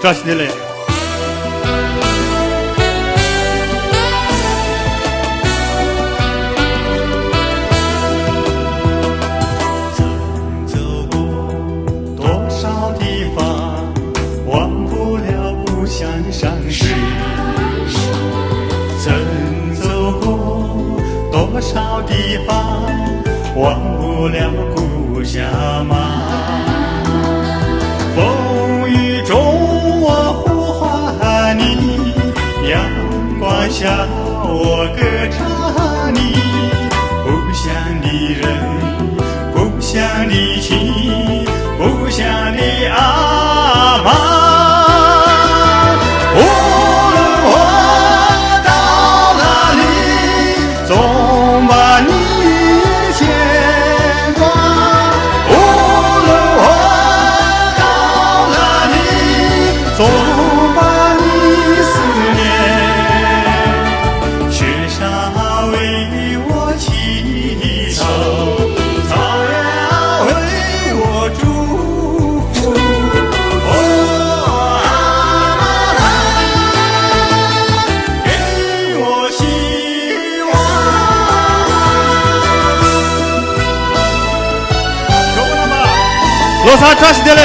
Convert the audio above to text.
扎西德勒。曾走过多少地方，忘不了故乡的山水。曾走过多少地方，忘不了故乡吗？风雨中我呼唤你，阳光下我歌唱你。故乡的人，故乡的情，故乡的阿妈。无论我到哪里，总把你牵挂。无论我到哪里，总把你思念。雪山为我祈祷，草原为我祝福。哦，阿拉给我希望。罗萨扎西德勒。